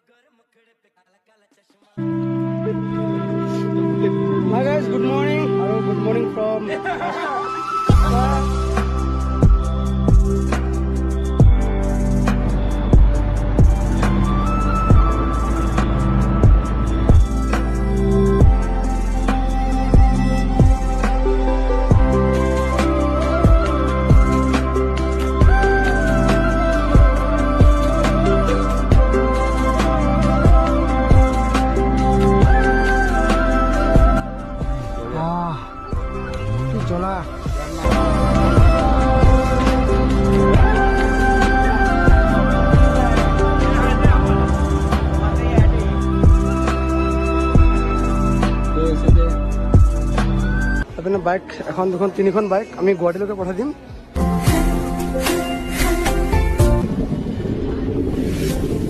Hi guys, good morning. Hello, good morning from Jola. Bike এখন দুখন তিনিখন bike আমি গুৱাহাটীলৈকে পঠাই দিম।